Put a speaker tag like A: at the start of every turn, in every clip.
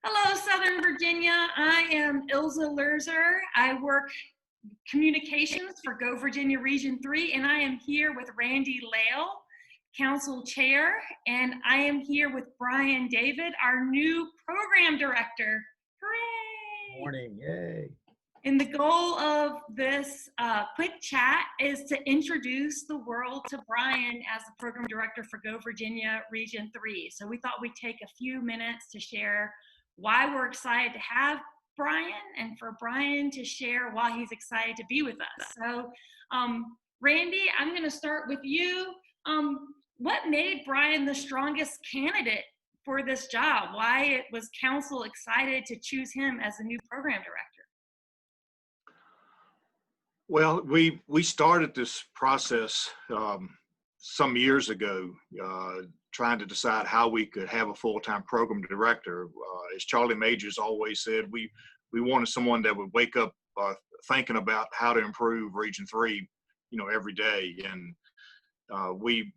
A: Hello, Southern Virginia. I am Ilsa Loeser. I work communications for Go Virginia Region 3, and I am here with Randy Lail, Council Chair, and I am here with Bryan David, our new Program Director. Hooray!
B: Morning, yay.
A: And the goal of this quick chat is to introduce the world to Bryan as the Program Director for Go Virginia Region 3. So we thought we'd take a few minutes to share why we're excited to have Bryan and for Bryan to share why he's excited to be with us. So Randy, I'm going to start with you. What made Bryan the strongest candidate for this job? Why was council excited to choose him as the new program director?
C: Well, we started this process some years ago, trying to decide how we could have a full-time program director. As Charlie Majors always said, we wanted someone that would wake up thinking about how to improve Region 3, every day. And we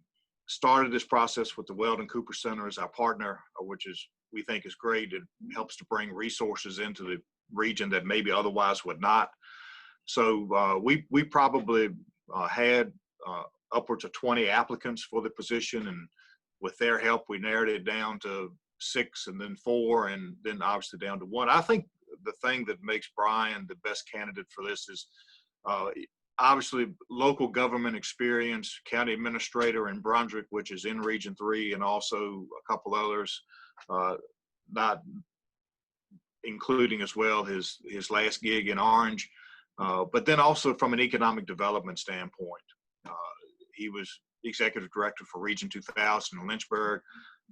C: started this process with the Weldon Cooper Center as our partner, which we think is great. It helps to bring resources into the region that maybe otherwise would not. So we probably had upwards of 20 applicants for the position, and with their help, we narrowed it down to 6 and then 4 and then obviously down to 1. I think the thing that makes Bryan the best candidate for this is obviously local government experience, county administrator in Brunswick, which is in Region 3, and also a couple others, not including as well his last gig in Orange. But then also from an economic development standpoint, he was executive director for Region 2000 in Lynchburg,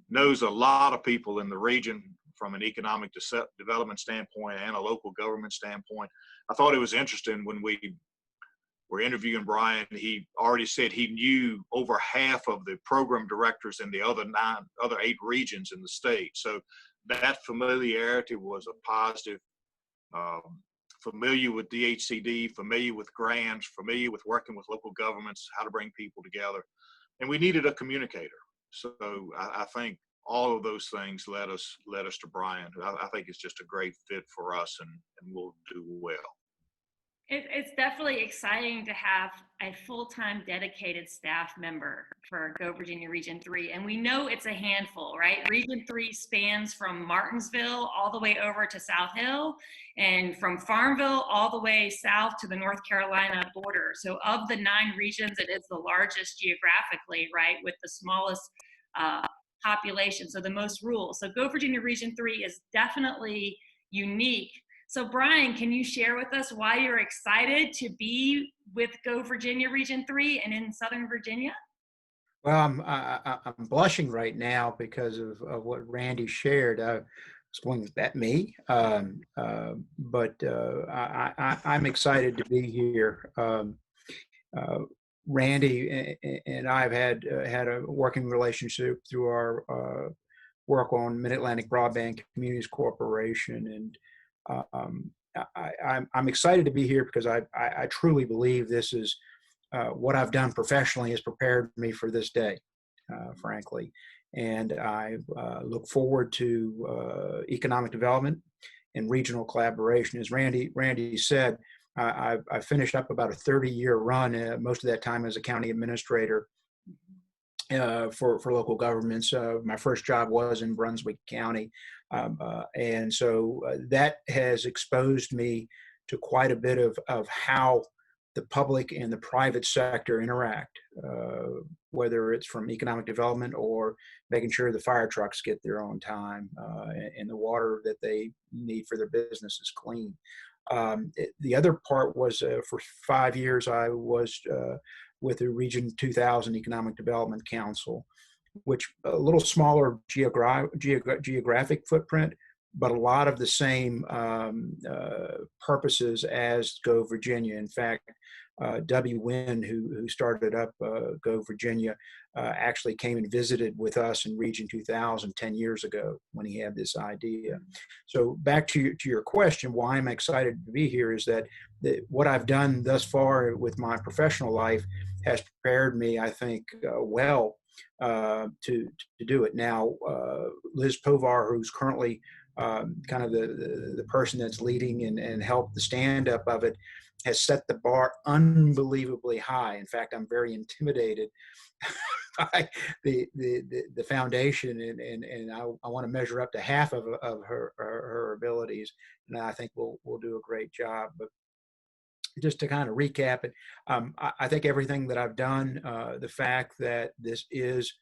C: knows a lot of people in the region from an economic development standpoint and a local government standpoint. I thought it was interesting when we were interviewing Bryan, he already said he knew over half of the program directors in the other 8 regions in the state. So that familiarity was a positive. Familiar with DHCD, familiar with grants, familiar with working with local governments, how to bring people together. And we needed a communicator. So I think all of those things led us to Bryan. I think it's just a great fit for us, and we'll do well.
A: It's definitely exciting to have a full-time dedicated staff member for Go Virginia Region 3. And we know it's a handful, right? Region 3 spans from Martinsville all the way over to South Hill, and from Farmville all the way south to the North Carolina border. So of the 9 regions, it is the largest geographically, right? With the smallest population, so the most rural. So Go Virginia Region 3 is definitely unique. So Bryan, can you share with us why you're excited to be with Go Virginia Region 3 and in Southern Virginia?
B: Well, I'm blushing right now because of what Randy shared. I was going, is that me? But I'm excited to be here. Randy and I have had a working relationship through our work on Mid-Atlantic Broadband Communities Corporation, and I'm excited to be here because I truly believe this is what I've done professionally has prepared me for this day, frankly. And I look forward to economic development and regional collaboration. As Randy said, I finished up about a 30-year run, most of that time as a county administrator for local governments. My first job was in Brunswick County. And so that has exposed me to quite a bit of how the public and the private sector interact, whether it's from economic development or making sure the fire trucks get there on time and the water that they need for their business is clean. The other part was for 5 years, I was with the Region 2000 Economic Development Council, which a little smaller geographic footprint, but a lot of the same purposes as Go Virginia. In fact, W. Wynn, who started up Go Virginia, actually came and visited with us in Region 2000 10 years ago when he had this idea. So back to your question, why I'm excited to be here is that what I've done thus far with my professional life has prepared me, I think, well to do it. Now, Liz Povar, who's currently kind of the person that's leading and help the stand up of it, has set the bar unbelievably high. In fact, I'm very intimidated by the foundation, and I want to measure up to half of her abilities, and I think we'll do a great job. But just to kind of recap it, I think everything that I've done, the fact that this is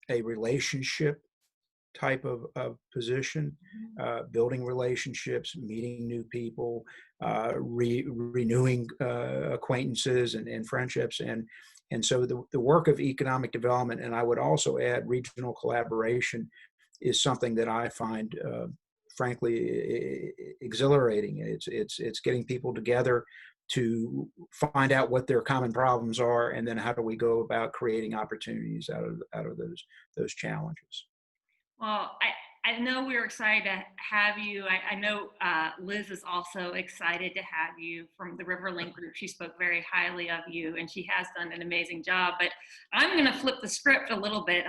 B: a relationship type of position, building relationships, meeting new people, renewing acquaintances and friendships. And so the work of economic development, and I would also add regional collaboration, is something that I find, frankly, exhilarating. It's getting people together to find out what their common problems are, and then how do we go about creating opportunities out of those challenges.
A: Well, I know we're excited to have you. I know Liz is also excited to have you from the Riverlink Group. She spoke very highly of you, and she has done an amazing job. But I'm going to flip the script a little bit.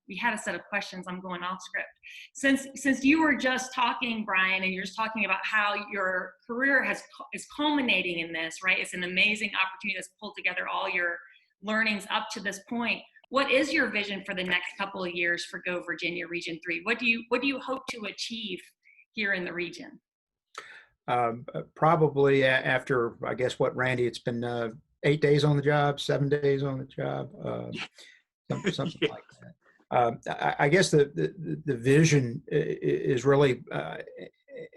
A: We had a set of questions. I'm going off script. Since you were just talking, Bryan, and you're just talking about how your career is culminating in this, right? It's an amazing opportunity that's pulled together all your learnings up to this point. What is your vision for the next couple of years for Go Virginia Region 3? What do you hope to achieve here in the region?
B: Probably after, I guess, Randy, it's been 8 days on the job, 7 days on the job, something like that. I guess the vision is really,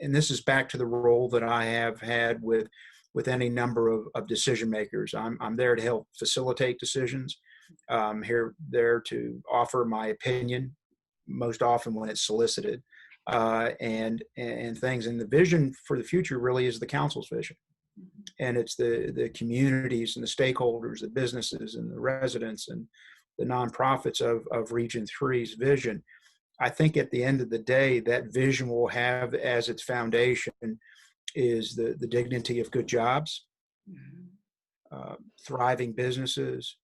B: and this is back to the role that I have had with any number of decision makers. I'm there to help facilitate decisions. There to offer my opinion, most often when it's solicited, and things. And the vision for the future really is the council's vision, and it's the communities and the stakeholders, the businesses and the residents and the nonprofits of Region 3's vision. I think at the end of the day, that vision will have as its foundation is the dignity of good jobs, thriving businesses,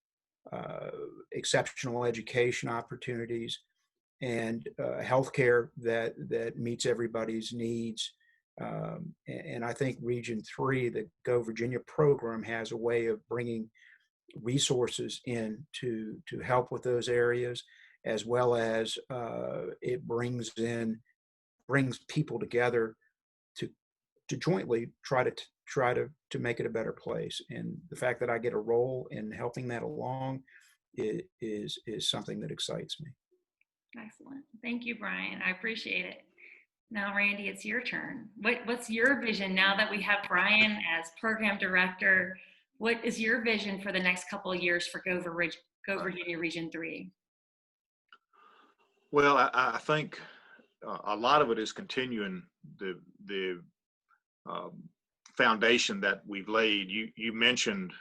B: exceptional education opportunities, and healthcare that meets everybody's needs. And I think Region 3, the Go Virginia program, has a way of bringing resources in to help with those areas, as well as it brings people together to jointly try to make it a better place. And the fact that I get a role in helping that along is something that excites me.
A: Excellent. Thank you, Bryan. I appreciate it. Now, Randy, it's your turn. What's your vision now that we have Bryan as program director? What is your vision for the next couple of years for Go Virginia Region 3?
C: Well, I think a lot of it is continuing the foundation that we've laid. You mentioned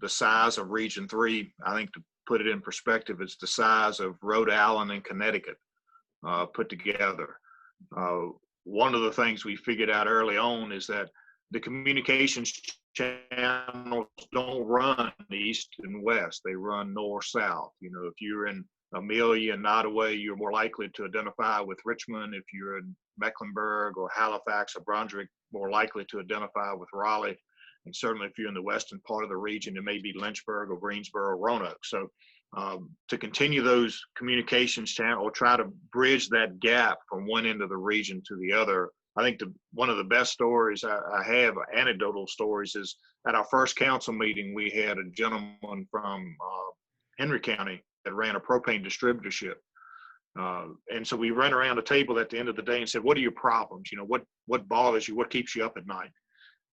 C: the size of Region 3. I think to put it in perspective, it's the size of Rhode Island and Connecticut put together. One of the things we figured out early on is that the communications channels don't run east and west. They run north-south. You know, if you're in Amelia and Nottoway, you're more likely to identify with Richmond. If you're in Mecklenburg or Halifax or Brunswick, more likely to identify with Raleigh. And certainly if you're in the western part of the region, it may be Lynchburg or Greensboro or Roanoke. So to continue those communications channels or try to bridge that gap from one end of the region to the other, I think one of the best stories I have, anecdotal stories, is at our first council meeting, we had a gentleman from Henry County that ran a propane distributorship. And so we ran around the table at the end of the day and said, what are your problems? You know, what bothers you? What keeps you up at night?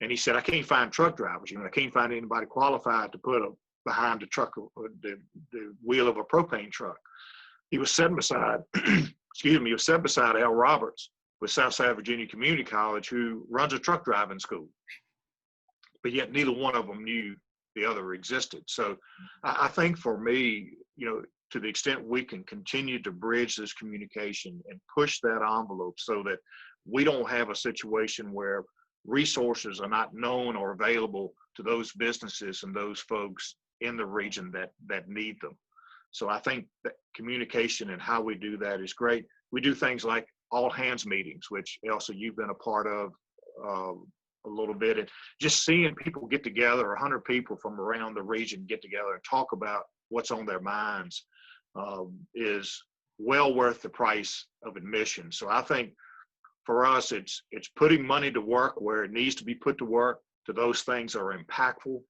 C: And he said, I can't find truck drivers. You know, I can't find anybody qualified to put behind the truck, the wheel of a propane truck. He was sitting beside, he was sitting beside Al Roberts with Southside Virginia Community College, who runs a truck driving school. But yet neither one of them knew the other existed. So I think for me, you know, to the extent we can continue to bridge this communication and push that envelope so that we don't have a situation where resources are not known or available to those businesses and those folks in the region that need them. So I think that communication and how we do that is great. We do things like all hands meetings, which Elsa, you've been a part of a little bit, and just seeing people get together, 100 people from around the region get together and talk about what's on their minds is well worth the price of admission. So I think for us, it's putting money to work where it needs to be put to work, to those things that are impactful,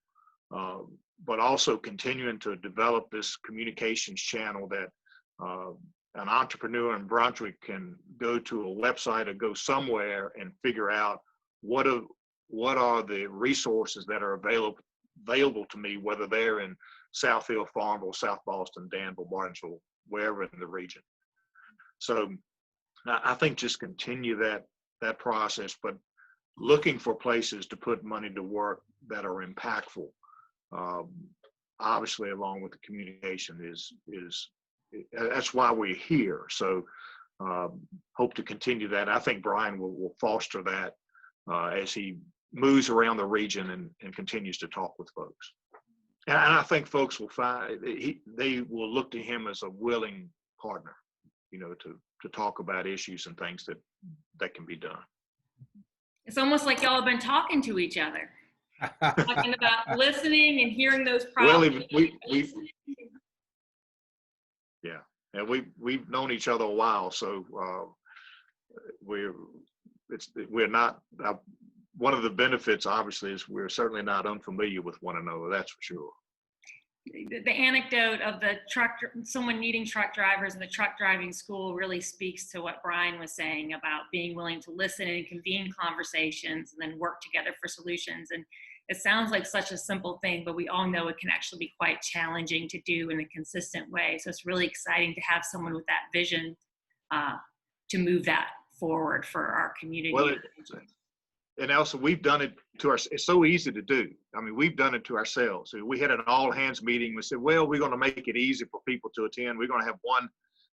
C: but also continuing to develop this communications channel that an entrepreneur in Brunswick can go to a website or go somewhere and figure out what are the resources that are available to me, whether they're in Southfield, Farmville, South Boston, Danville, Martinsville, wherever in the region. So I think just continue that process, but looking for places to put money to work that are impactful, obviously along with the communication that's why we're here. So hope to continue that. I think Bryan will foster that as he moves around the region and continues to talk with folks. And I think folks will find they will look to him as a willing partner, to talk about issues and things that can be done.
A: It's almost like y'all have been talking to each other, talking about listening and hearing those problems.
C: Well, and we've known each other a while, so we're not. One of the benefits, obviously, is we're certainly not unfamiliar with one another. That's for sure.
A: The anecdote of someone needing truck drivers in the truck driving school really speaks to what Bryan was saying about being willing to listen and convene conversations and then work together for solutions. And it sounds like such a simple thing, but we all know it can actually be quite challenging to do in a consistent way. So it's really exciting to have someone with that vision to move that forward for our community.
C: Well, and Elsa, we've done it it's so easy to do. I mean, we've done it to ourselves. We had an all hands meeting. We said, well, we're going to make it easy for people to attend. We're going to have one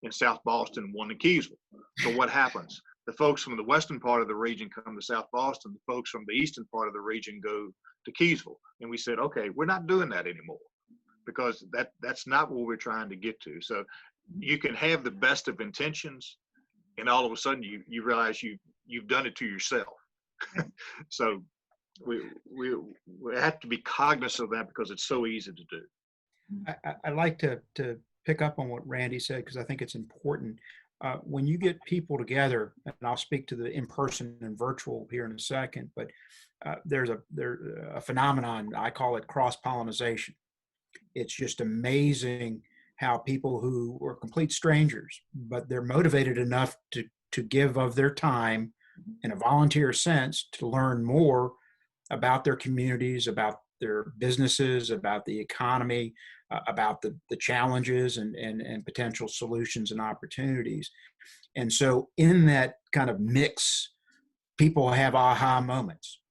C: in South Boston, one in Keysville. So what happens? The folks from the western part of the region come to South Boston. The folks from the eastern part of the region go to Keysville. And we said, okay, we're not doing that anymore because that's not what we're trying to get to. So you can have the best of intentions and all of a sudden you realize you've done it to yourself. So we have to be cognizant of that because it's so easy to do.
B: I like to pick up on what Randy said because I think it's important. When you get people together, and I'll speak to the in-person and virtual here in a second, but there's a phenomenon, I call it cross-pollination. It's just amazing how people who are complete strangers, but they're motivated enough to give of their time in a volunteer sense to learn more about their communities, about their businesses, about the economy, about the challenges and potential solutions and opportunities. And so in that kind of mix, people have aha moments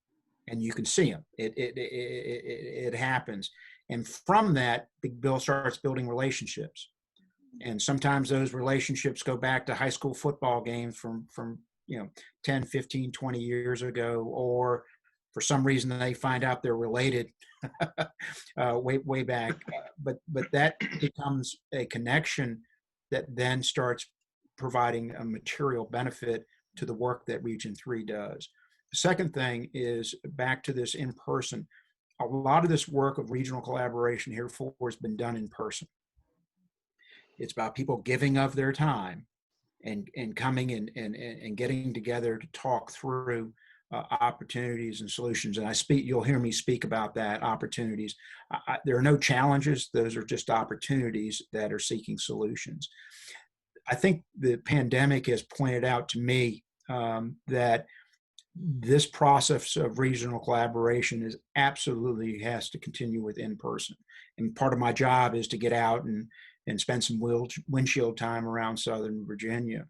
B: and you can see them. It happens. And from that, Bill starts building relationships. And sometimes those relationships go back to high school football games from 10, 15, 20 years ago, or for some reason they find out they're related way back. But that becomes a connection that then starts providing a material benefit to the work that Region 3 does. The second thing is back to this in person. A lot of this work of regional collaboration heretofore has been done in person. It's about people giving of their time and coming and getting together to talk through opportunities and solutions. And you'll hear me speak about that, opportunities. There are no challenges. Those are just opportunities that are seeking solutions. I think the pandemic has pointed out to me that this process of regional collaboration absolutely has to continue with in person. And part of my job is to get out and spend some windshield time around Southern Virginia.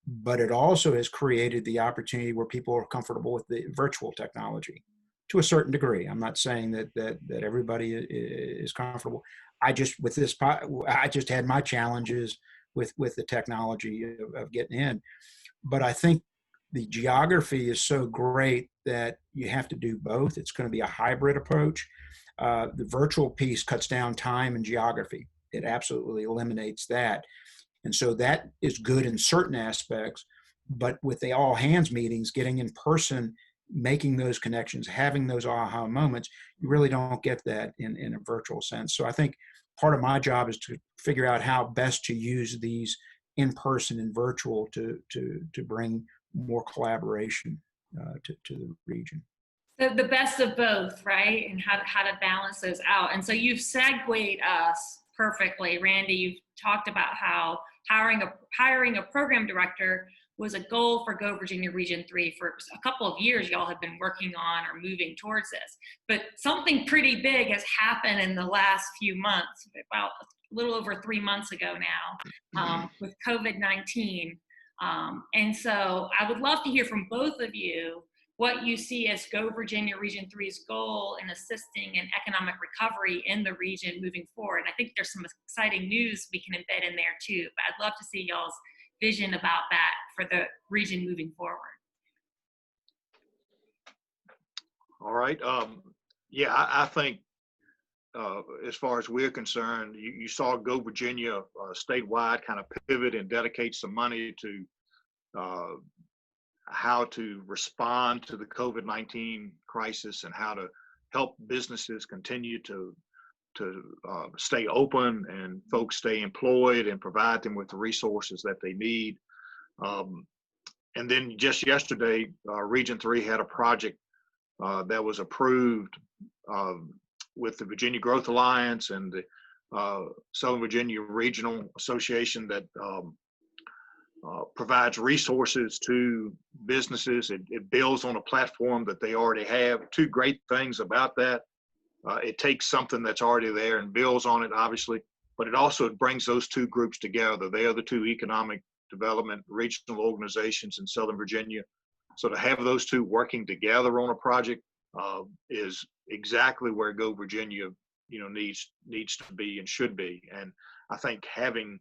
B: But it also has created the opportunity where people are comfortable with the virtual technology to a certain degree. I'm not saying that everybody is comfortable. I just had my challenges with the technology of getting in. But I think the geography is so great that you have to do both. It's going to be a hybrid approach. The virtual piece cuts down time and geography. It absolutely eliminates that. And so that is good in certain aspects, but with the all hands meetings, getting in person, making those connections, having those aha moments, you really don't get that in a virtual sense. So I think part of my job is to figure out how best to use these in person and virtual to bring more collaboration to the region.
A: The best of both, right? And how to balance those out. And so you've segued us perfectly, Randy. You've talked about how hiring a program director was a goal for Go Virginia Region 3 for a couple of years. Y'all have been working on or moving towards this, but something pretty big has happened in the last few months, about a little over 3 months ago now, with COVID-19. And so I would love to hear from both of you what you see as Go Virginia Region 3's goal in assisting in economic recovery in the region moving forward. And I think there's some exciting news we can embed in there too, but I'd love to see y'all's vision about that for the region moving forward.
C: All right. Yeah, I think as far as we're concerned, you saw Go Virginia statewide kind of pivot and dedicate some money to how to respond to the COVID-19 crisis and how to help businesses continue to stay open and folks stay employed and provide them with the resources that they need. And then just yesterday, Region 3 had a project that was approved with the Virginia Growth Alliance and the Southern Virginia Regional Association that provides resources to businesses. It builds on a platform that they already have. Two great things about that. It takes something that's already there and builds on it, obviously, but it also brings those two groups together. They are the two economic development regional organizations in Southern Virginia. So to have those two working together on a project is exactly where Go Virginia, needs to be and should be. And I think having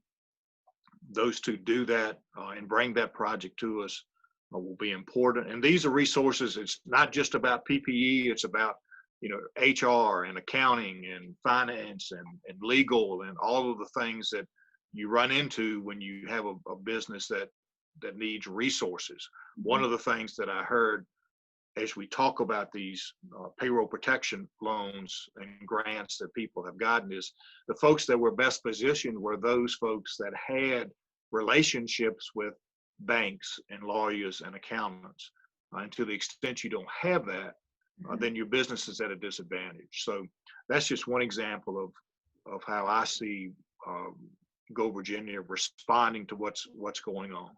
C: those two do that and bring that project to us will be important. And these are resources. It's not just about PPE. It's about HR and accounting and finance and legal and all of the things that you run into when you have a business that needs resources. One of the things that I heard as we talk about these payroll protection loans and grants that people have gotten is the folks that were best positioned were those folks that had relationships with banks and lawyers and accountants. And to the extent you don't have that, then your business is at a disadvantage. So that's just one example of how I see Go Virginia responding to what's going on.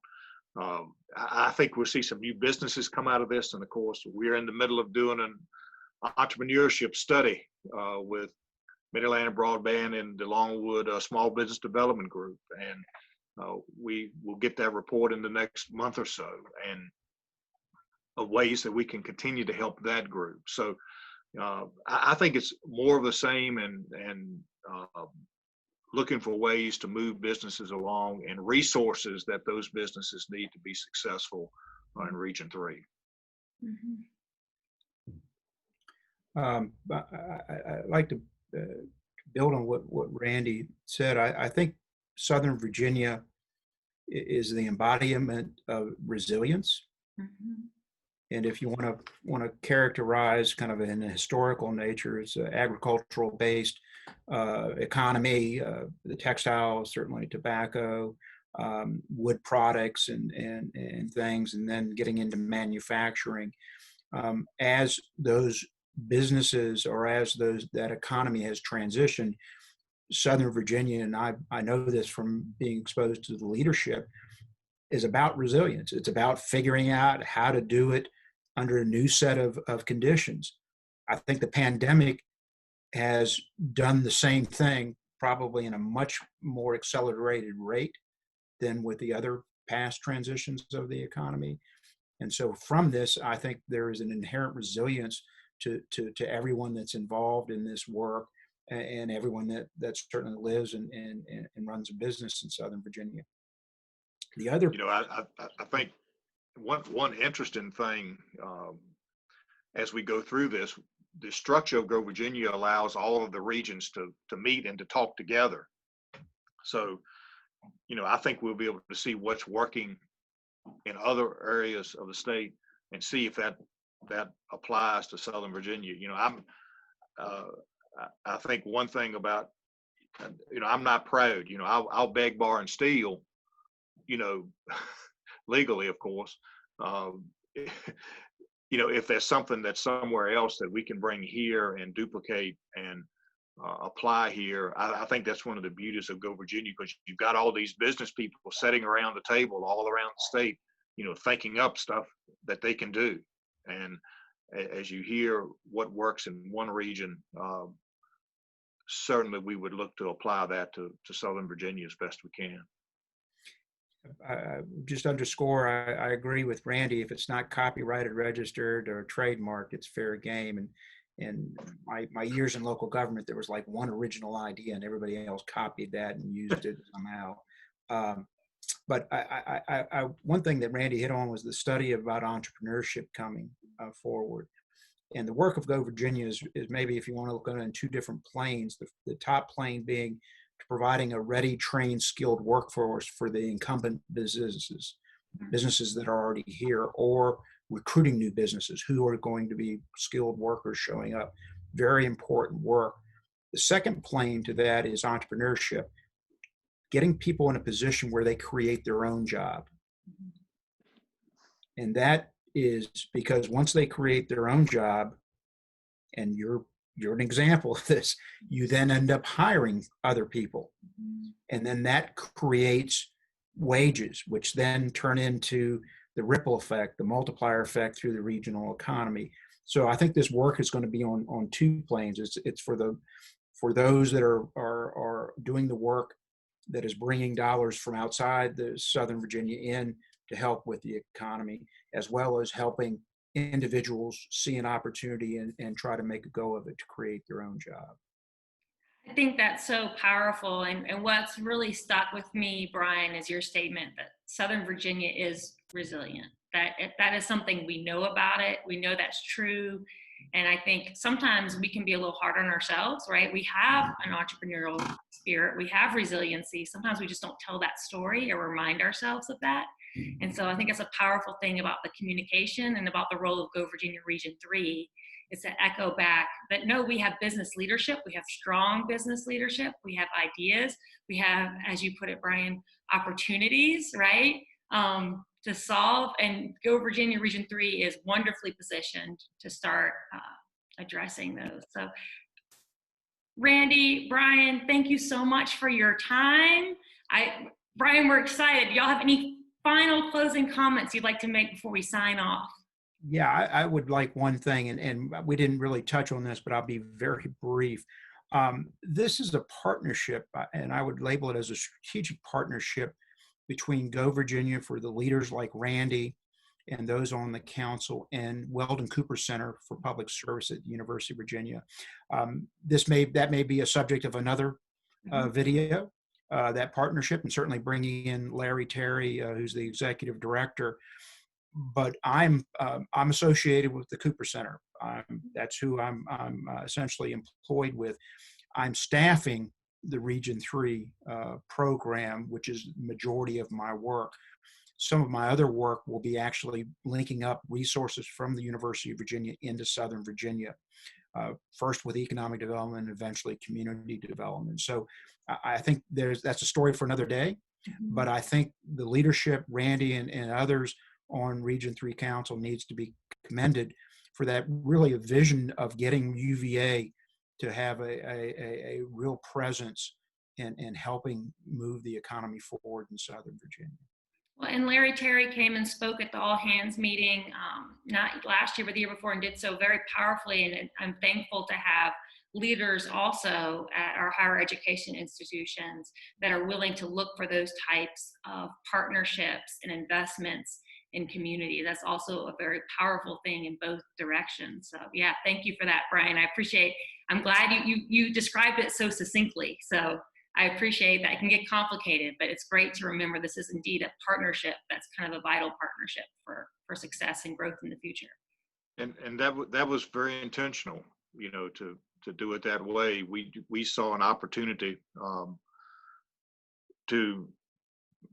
C: I think we'll see some new businesses come out of this, and of course we're in the middle of doing an entrepreneurship study with Mid-Atlantic Broadband and the Longwood Small Business Development Group, and we will get that report in the next month or so, and of ways that we can continue to help that group. So I think it's more of the same, and looking for ways to move businesses along and resources that those businesses need to be successful in Region 3.
B: Mm-hmm. I'd like to build on what Randy said. I think Southern Virginia is the embodiment of resilience. Mm-hmm. And if you want to characterize kind of in a historical nature, it's an agricultural based economy, the textiles, certainly tobacco, wood products and things, and then getting into manufacturing. As those businesses or as that economy has transitioned, Southern Virginia, and I know this from being exposed to the leadership, is about resilience. It's about figuring out how to do it under a new set of conditions. I think the pandemic has done the same thing, probably in a much more accelerated rate than with the other past transitions of the economy. And so from this, I think there is an inherent resilience to everyone that's involved in this work and everyone that certainly lives and runs a business in Southern Virginia. The other,
C: I think one interesting thing as we go through this, the structure of Go Virginia allows all of the regions to meet and to talk together. So, I think we'll be able to see what's working in other areas of the state and see if that applies to Southern Virginia. Uh, I think one thing about, I'm not proud, I'll beg, borrow, and steal, you know, legally, of course. Um, if there's something that's somewhere else that we can bring here and duplicate and apply here, I think that's one of the beauties of Go Virginia, because you've got all these business people sitting around the table all around the state, thinking up stuff that they can do. And as you hear what works in one region, certainly we would look to apply that to Southern Virginia as best we can.
B: Just underscore, I agree with Randy. If it's not copyrighted, registered, or trademarked, it's fair game. And my years in local government, there was like one original idea and everybody else copied that and used it somehow. But one thing that Randy hit on was the study about entrepreneurship coming forward. And the work of Go Virginia is maybe, if you want to look at it in two different planes, the top plane being providing a ready, trained, skilled workforce for the incumbent businesses that are already here, or recruiting new businesses who are going to be skilled workers showing up. Very important work. The second plane to that is entrepreneurship, getting people in a position where they create their own job. And that is because once they create their own job, and you're an example of this, you then end up hiring other people. And then that creates wages, which then turn into the ripple effect, the multiplier effect through the regional economy. So I think this work is going to be on two planes. It's for those that are doing the work that is bringing dollars from outside the Southern Virginia in to help with the economy, as well as helping individuals see an opportunity and try to make a go of it to create their own job.
A: I think that's so powerful. And what's really stuck with me, Bryan, is your statement that Southern Virginia is resilient. That is something we know about it. We know that's true. And I think sometimes we can be a little hard on ourselves, right? We have an entrepreneurial spirit. We have resiliency. Sometimes we just don't tell that story or remind ourselves of that. And so I think it's a powerful thing about the communication and about the role of Go Virginia Region 3 is to echo back that no, we have business leadership. We have strong business leadership. We have ideas. We have, as you put it, Bryan, opportunities, right? To solve, and Go Virginia Region 3 is wonderfully positioned to start addressing those. So Randy, Bryan, thank you so much for your time. Bryan, we're excited. Y'all have any final closing comments you'd like to make before we sign off?
B: Yeah, I would like one thing, and we didn't really touch on this, but I'll be very brief. This is a partnership, and I would label it as a strategic partnership between Go Virginia for the leaders like Randy and those on the council, and Weldon Cooper Center for Public Service at the University of Virginia. That may be a subject of another video, that partnership, and certainly bringing in Larry Terry, who's the executive director. But I'm associated with the Cooper Center. That's who I'm essentially employed with. I'm staffing the Region 3 program, which is the majority of my work. Some of my other work will be actually linking up resources from the University of Virginia into Southern Virginia, first with economic development, and eventually community development. So I think that's a story for another day, but I think the leadership, Randy and others on Region 3 Council, needs to be commended for that, really a vision of getting UVA to have a real presence in helping move the economy forward in Southern Virginia.
A: Well, and Larry Terry came and spoke at the all hands meeting, not last year, but the year before, and did so very powerfully. And I'm thankful to have leaders also at our higher education institutions that are willing to look for those types of partnerships and investments in community. That's also a very powerful thing in both directions. So yeah, thank you for that, Bryan. I'm glad you described it so succinctly. So I appreciate that. It can get complicated, but it's great to remember this is indeed a partnership that's kind of a vital partnership for success and growth in the future.
C: And that was very intentional, to do it that way. We saw an opportunity to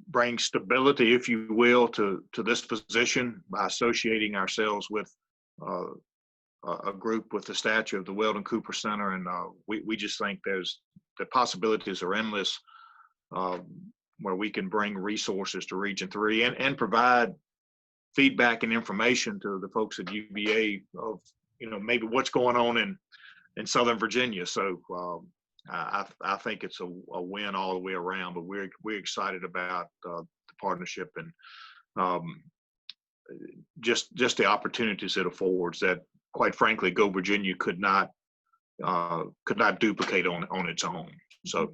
C: bring stability, if you will, to this position by associating ourselves with a group with the stature of the Weldon Cooper Center. And we just think the possibilities are endless, where we can bring resources to Region 3 and provide feedback and information to the folks at UVA of, maybe what's going on in Southern Virginia. So I think it's a win all the way around, but we're excited about the partnership and just the opportunities it affords that, quite frankly, Go Virginia could not duplicate on its own. So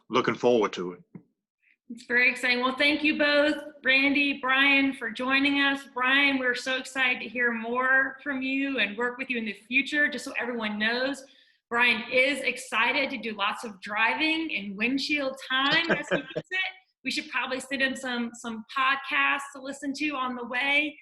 C: looking forward to it.
A: It's very exciting. Well, thank you both, Randy, Bryan, for joining us. Bryan, we're so excited to hear more from you and work with you in the future. Just so everyone knows, Bryan is excited to do lots of driving in windshield time, as he puts it. We should probably send him some podcasts to listen to on the way.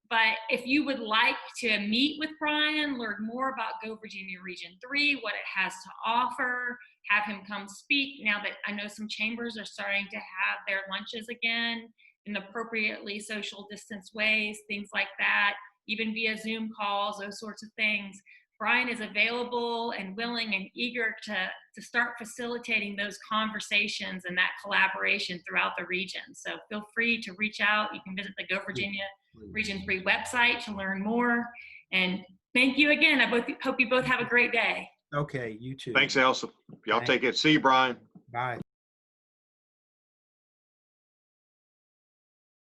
A: But if you would like to meet with Bryan, learn more about Go Virginia Region 3, what it has to offer, have him come speak, now that I know some chambers are starting to have their lunches again in appropriately social distance ways, things like that, even via Zoom calls, those sorts of things. Bryan is available and willing and eager to start facilitating those conversations and that collaboration throughout the region. So feel free to reach out. You can visit the Go Virginia Region 3 website to learn more. And thank you again. I hope you both have a great day.
B: Okay, you too.
C: Thanks, Ilsa. Y'all take it. See you, Bryan.
B: Bye.